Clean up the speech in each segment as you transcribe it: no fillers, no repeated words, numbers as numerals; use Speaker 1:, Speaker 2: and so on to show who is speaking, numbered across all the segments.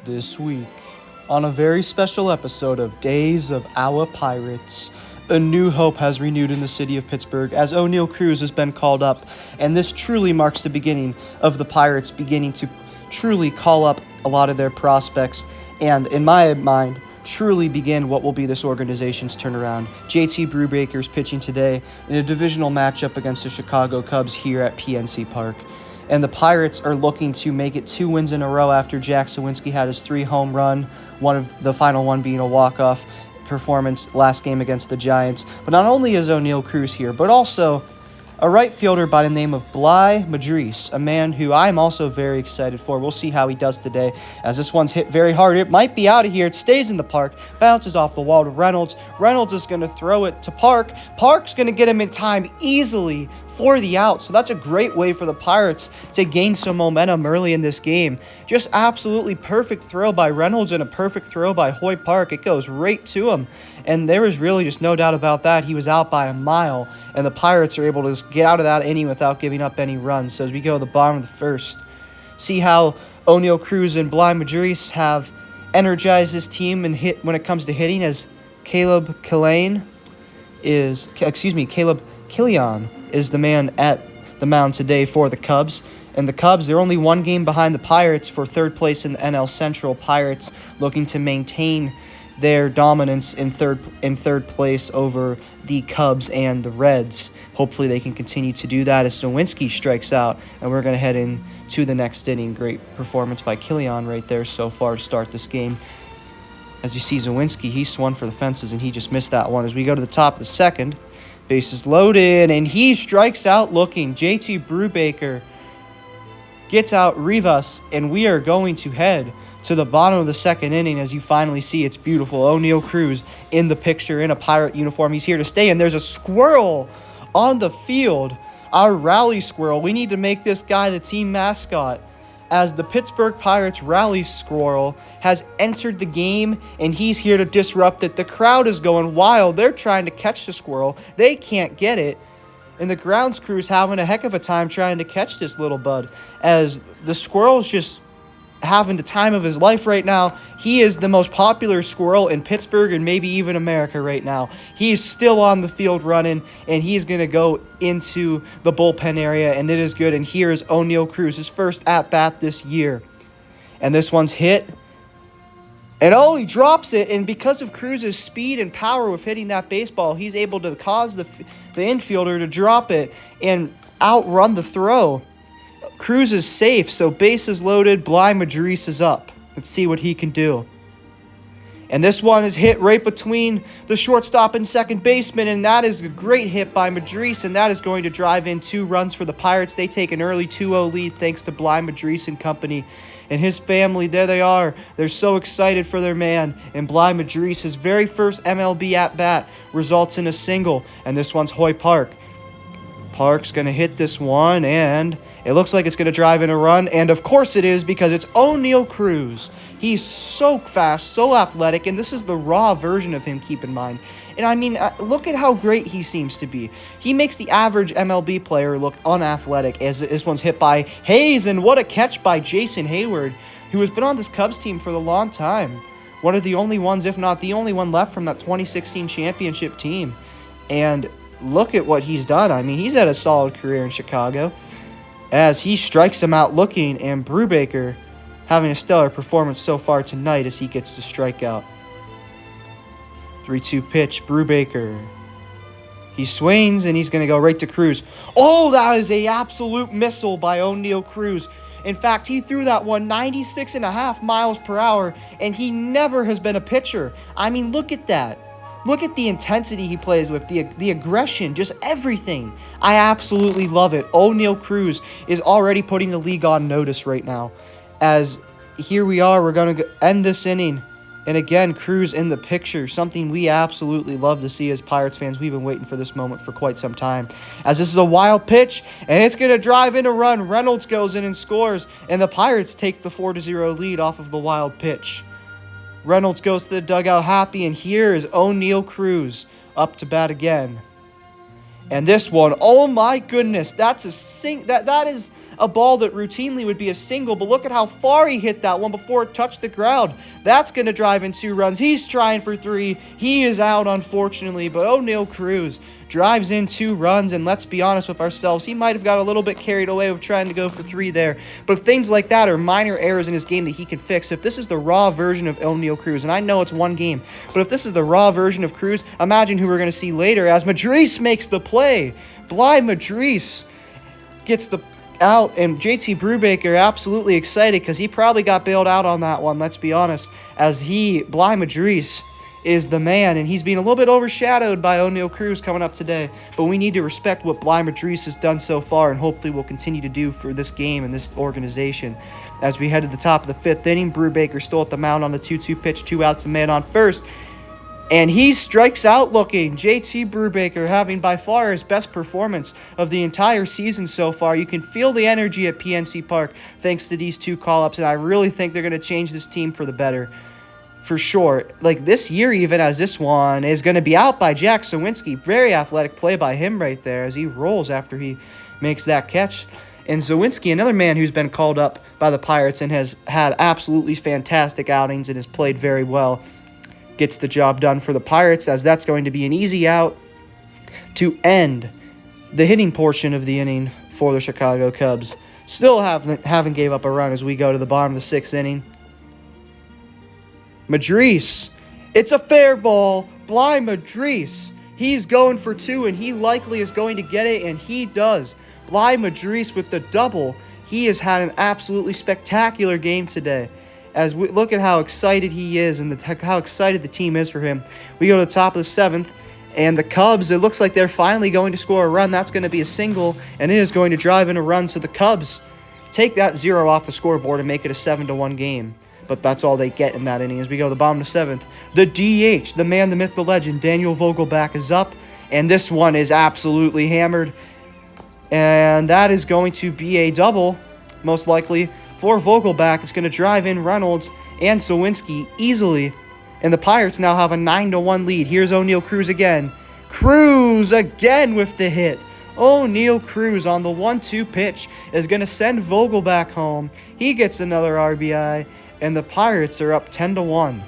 Speaker 1: This week, on a very special episode of Days of Our Pirates, a new hope has renewed in the city of Pittsburgh as O'Neal Cruz has been called up, and this truly marks the beginning of the Pirates beginning to truly call up a lot of their prospects, and in my mind, truly begin what will be this organization's turnaround. JT Brubaker's pitching today in a divisional matchup against the Chicago Cubs here at PNC Park. And the Pirates are looking to make it 2 wins in a row after Jack Sawinski had his 3 home run, one of the final one being a walk-off performance last game against the Giants. But not only is O'Neal Cruz here, but also a right fielder by the name of Bly Madris, a man who I'm also very excited for. We'll see how he does today, as this one's hit very hard. It might be out of here. It stays in the park, bounces off the wall to Reynolds. Reynolds is going to throw it to Park. Park's going to get him in time easily for the out. So that's a great way for the Pirates to gain some momentum early in this game. Just absolutely perfect throw by Reynolds and a perfect throw by Hoy Park. It goes right to him. And there was really just no doubt about that. He was out by a mile, and the Pirates are able to just get out of that inning without giving up any runs. So as we go to the bottom of the first, see how O'Neal Cruz and Bly Madris have energized this team and hit when it comes to hitting, as Caleb Killian is the man at the mound today for the Cubs. And the Cubs, they're only 1 game behind the Pirates for 3rd place in the NL Central. Pirates looking to maintain their dominance in third place over the Cubs and the Reds. Hopefully they can continue to do that as Sawinski strikes out, and we're going to head into the next inning. Great performance by Killian right there so far to start this game. As you see, Sawinski, he swung for the fences, and he just missed that one. As we go to the top of the second, bases loaded, and he strikes out looking. JT Brubaker gets out Rivas, and we are going to head to the bottom of the second inning. As you finally see, it's beautiful. O'Neal Cruz in the picture in a Pirate uniform. He's here to stay, and there's a squirrel on the field, our rally squirrel. We need to make this guy the team mascot, as the Pittsburgh Pirates rally squirrel has entered the game, and he's here to disrupt it. The crowd is going wild. They're trying to catch the squirrel. They can't get it, and the grounds crew's having a heck of a time trying to catch this little bud, as the squirrel's just having the time of his life right now. He is the most popular squirrel in Pittsburgh and maybe even America right now. He's still on the field running, and he's going to go into the bullpen area, and it is good. And here is O'Neal Cruz, his first at-bat this year. And this one's hit. And he drops it, and because of Cruz's speed and power with hitting that baseball, he's able to cause the infielder to drop it and outrun the throw. Cruz is safe, so bases loaded. Bly Madris is up. Let's see what he can do. And this one is hit right between the shortstop and second baseman, and that is a great hit by Madris, and that is going to drive in 2 runs for the Pirates. They take an early 2-0 lead thanks to Bly Madris and company. And his family, there they are. They're so excited for their man. And Bly Madris, his very first MLB at-bat, results in a single. And this one's Hoy Park. Park's going to hit this one, and it looks like it's going to drive in a run, and of course it is, because it's O'Neal Cruz. He's so fast, so athletic, and this is the raw version of him, keep in mind. And I mean, look at how great he seems to be. He makes the average MLB player look unathletic, as this one's hit by Hayes, and what a catch by Jason Hayward, who has been on this Cubs team for a long time. One of the only ones, if not the only one left from that 2016 championship team. And look at what he's done. I mean, he's had a solid career in Chicago, as he strikes him out looking, and Brubaker having a stellar performance so far tonight as he gets the strikeout. 3-2 pitch, Brubaker. He swings, and he's going to go right to Cruz. Oh, that is a absolute missile by O'Neal Cruz. In fact, he threw that one 96.5 miles per hour, and he never has been a pitcher. I mean, look at that. Look at the intensity he plays with, the aggression, just everything. I absolutely love it. O'Neal Cruz is already putting the league on notice right now. As here we are, we're going to end this inning. And again, Cruz in the picture, something we absolutely love to see as Pirates fans. We've been waiting for this moment for quite some time. As this is a wild pitch, and it's going to drive in a run. Reynolds goes in and scores, and the Pirates take the 4-0 lead off of the wild pitch. Reynolds goes to the dugout happy, and here is O'Neal Cruz up to bat again. And this one, oh my goodness, that is a ball that routinely would be a single, but look at how far he hit that one before it touched the ground. That's going to drive in 2 runs. He's trying for 3. He is out, unfortunately, but Oneil Cruz drives in 2 runs, and let's be honest with ourselves, he might have got a little bit carried away with trying to go for 3 there, but things like that are minor errors in his game that he can fix. If this is the raw version of Oneil Cruz, and I know it's 1 game, but if this is the raw version of Cruz, imagine who we're going to see later as Madriz makes the play. Bly Madriz gets the out, and JT Brubaker absolutely excited because he probably got bailed out on that one, let's be honest, as Bly Madriz is the man, and he's being a little bit overshadowed by Oneil Cruz coming up today, but we need to respect what Bly Madriz has done so far, and hopefully will continue to do for this game and this organization. As we head to the top of the 5th inning, Brubaker still at the mound on the 2-2 pitch, 2 outs, a man on first, and he strikes out looking. JT Brubaker having by far his best performance of the entire season so far. You can feel the energy at PNC Park thanks to these 2 call-ups, and I really think they're going to change this team for the better. For sure. Like this year, even as this one is going to be out by Jack Sawinski. Very athletic play by him right there as he rolls after he makes that catch. And Zawinski, another man who's been called up by the Pirates and has had absolutely fantastic outings and has played very well, gets the job done for the Pirates, as that's going to be an easy out to end the hitting portion of the inning for the Chicago Cubs. Still haven't gave up a run as we go to the bottom of the 6th inning. Madriz, it's a fair ball. Bly Madriz, he's going for 2, and he likely is going to get it, and he does. Bly Madriz with the double. He has had an absolutely spectacular game today. As we look at how excited he is and how excited the team is for him. We go to the top of the 7th, and the Cubs, it looks like they're finally going to score a run. That's going to be a single, and it is going to drive in a run. So the Cubs take that 0 off the scoreboard and make it a 7-1 game. But that's all they get in that inning. As we go to the bottom of the 7th, the DH, the man, the myth, the legend, Daniel Vogelbach is up, and this one is absolutely hammered. And that is going to be a double, most likely, for Vogelbach. It's going to drive in Reynolds and Sawinski easily, and the Pirates now have a 9-1 lead. Here's Oneil Cruz again. Cruz again with the hit. Oneil Cruz on the 1-2 pitch is going to send Vogelbach home. He gets another RBI, and the Pirates are up 10-1.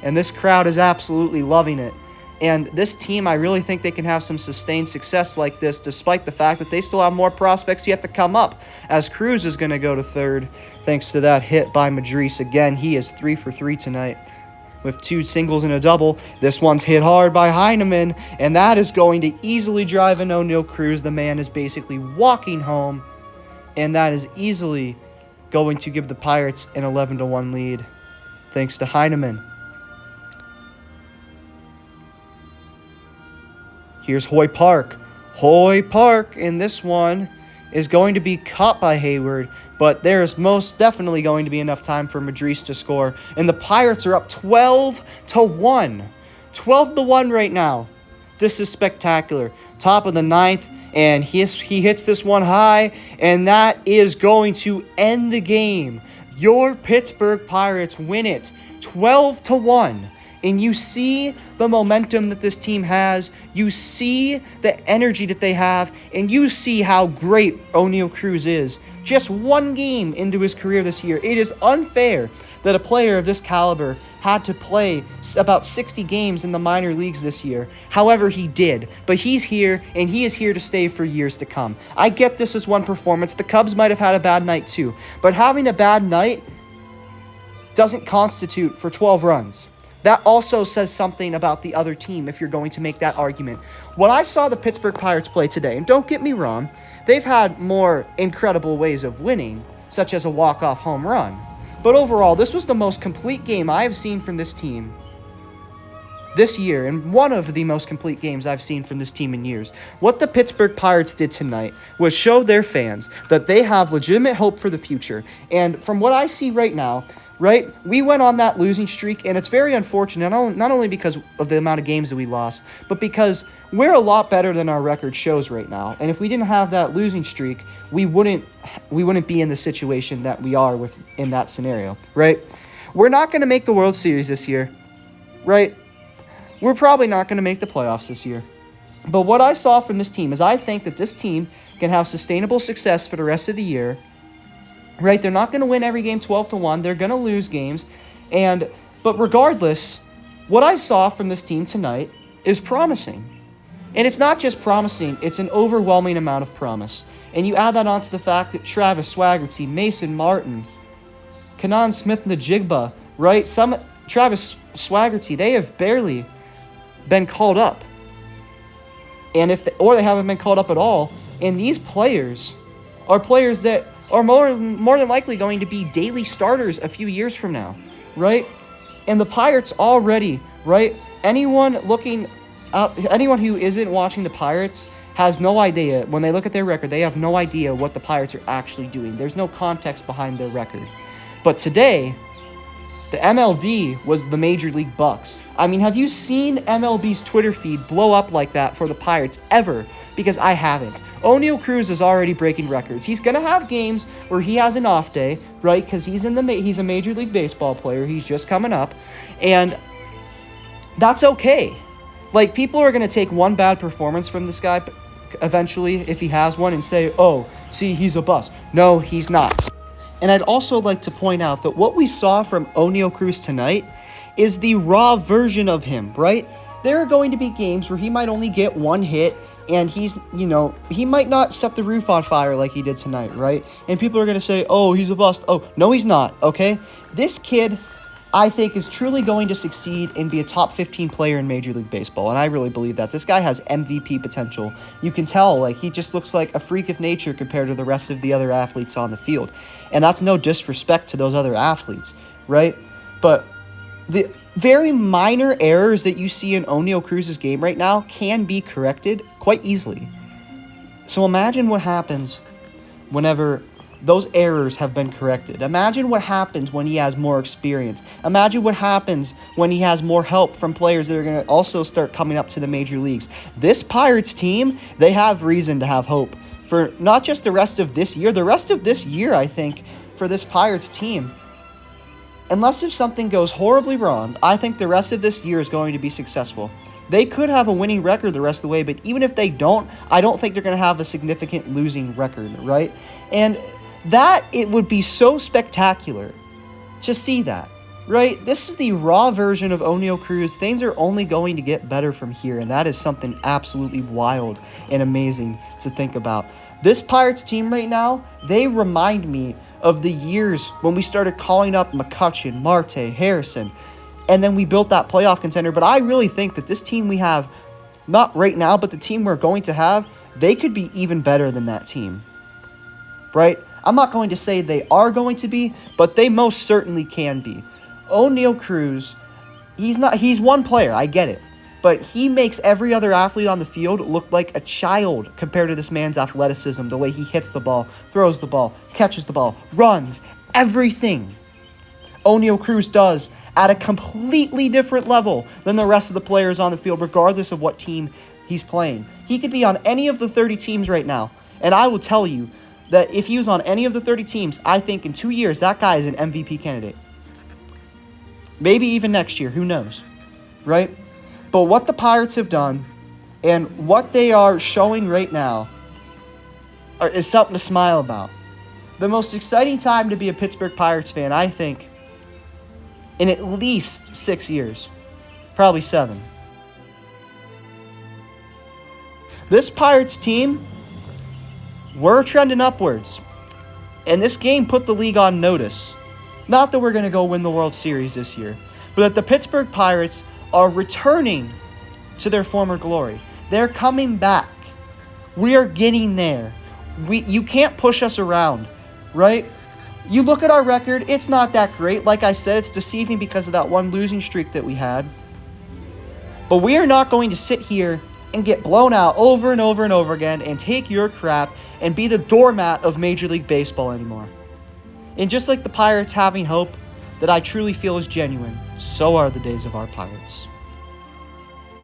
Speaker 1: And this crowd is absolutely loving it. And this team, I really think they can have some sustained success like this, despite the fact that they still have more prospects yet to come up, as Cruz is going to go to 3rd, thanks to that hit by Madriz. Again, he is 3 for 3 tonight with 2 singles and a double. This one's hit hard by Heineman, and that is going to easily drive in Oneil Cruz. The man is basically walking home, and that is easily going to give the Pirates an 11-1 lead, thanks to Heineman. Here's Hoy Park. Hoy Park in this one is going to be caught by Hayward, but there's most definitely going to be enough time for Madriz to score, and the Pirates are up 12-1. 12-1 right now. This is spectacular. Top of the 9th, and he hits this one high, and that is going to end the game. Your Pittsburgh Pirates win it 12-1. And you see the momentum that this team has. You see the energy that they have. And you see how great Oneil Cruz is. Just 1 game into his career this year. It is unfair that a player of this caliber had to play about 60 games in the minor leagues this year. However, he did. But he's here, and he is here to stay for years to come. I get this as one performance. The Cubs might have had a bad night too. But having a bad night doesn't constitute for 12 runs. That also says something about the other team if you're going to make that argument. When I saw the Pittsburgh Pirates play today, and don't get me wrong, they've had more incredible ways of winning, such as a walk-off home run. But overall, this was the most complete game I have seen from this team this year, and one of the most complete games I've seen from this team in years. What the Pittsburgh Pirates did tonight was show their fans that they have legitimate hope for the future. And from what I see right now, right, we went on that losing streak, and it's very unfortunate, not only because of the amount of games that we lost, but because we're a lot better than our record shows right now. And if we didn't have that losing streak, we wouldn't be in the situation that we are in that scenario, right? We're not going to make the World Series this year, right? We're probably not going to make the playoffs this year. But what I saw from this team is I think that this team can have sustainable success for the rest of the year, right? They're not going to win every game 12-1. They're going to lose games. But regardless, what I saw from this team tonight is promising. And it's not just promising, it's an overwhelming amount of promise. And you add that on to the fact that Travis Swaggerty, Mason Martin, Kanan Smith-Njigba, right? Travis Swaggerty, they have barely been called up. Or they haven't been called up at all. And these players are players that are more than likely going to be daily starters a few years from now, right? And the Pirates already, right? Anyone who isn't watching the Pirates has no idea. When they look at their record, they have no idea what the Pirates are actually doing. There's no context behind their record. But today, the MLB was the Major League Bucks. I mean, have you seen MLB's Twitter feed blow up like that for the Pirates ever? Because I haven't. Oneil Cruz is already breaking records. He's going to have games where he has an off day, right? Because he's a Major League Baseball player. He's just coming up. And that's okay. Like, people are going to take one bad performance from this guy eventually, if he has one, and say, oh, see, he's a bust. No, he's not. And I'd also like to point out that what we saw from Oneil Cruz tonight is the raw version of him, right? There are going to be games where he might only get one hit, and he might not set the roof on fire like he did tonight, right? And people are going to say, oh, he's a bust. Oh, no, he's not, okay? This kid, I think, is truly going to succeed and be a top 15 player in Major League Baseball, and I really believe that. This guy has MVP potential. You can tell, like, he just looks like a freak of nature compared to the rest of the other athletes on the field, and that's no disrespect to those other athletes, right? But the very minor errors that you see in Oneil Cruz's game right now can be corrected quite easily. So imagine what happens whenever those errors have been corrected. Imagine what happens when he has more experience. Imagine what happens when he has more help from players that are going to also start coming up to the major leagues. This Pirates team, they have reason to have hope for not just the rest of this year. The rest of this year, I think, for this Pirates team, unless if something goes horribly wrong, I think the rest of this year is going to be successful. They could have a winning record the rest of the way, but even if they don't, I don't think they're going to have a significant losing record, right? And that, it would be so spectacular to see that, right? This is the raw version of Oneil Cruz. Things are only going to get better from here, and that is something absolutely wild and amazing to think about. This Pirates team right now, they remind me of the years when we started calling up McCutchen, Marte, Harrison, and then we built that playoff contender. But I really think that this team we have, not right now, but the team we're going to have, they could be even better than that team, right? I'm not going to say they are going to be, but they most certainly can be. Oneil Cruz, he's one player, I get it, but he makes every other athlete on the field look like a child compared to this man's athleticism, the way he hits the ball, throws the ball, catches the ball, runs, everything Oneil Cruz does at a completely different level than the rest of the players on the field, regardless of what team he's playing. He could be on any of the 30 teams right now, and I will tell you that if he was on any of the 30 teams, I think in 2 years, that guy is an MVP candidate. Maybe even next year, who knows, right? But what the Pirates have done and what they are showing right now is something to smile about. The most exciting time to be a Pittsburgh Pirates fan, I think, in at least 6 years, probably 7. This Pirates team, we're trending upwards. And this game put the league on notice. Not that we're going to go win the World Series this year, but that the Pittsburgh Pirates are returning to their former glory. They're coming back. We are getting there. You can't push us around, right? You look at our record, it's not that great. Like I said, it's deceiving because of that one losing streak that we had. But we are not going to sit here and get blown out over and over and over again and take your crap and be the doormat of Major League Baseball anymore. And just like the Pirates having hope that I truly feel is genuine, so are the days of our Pirates.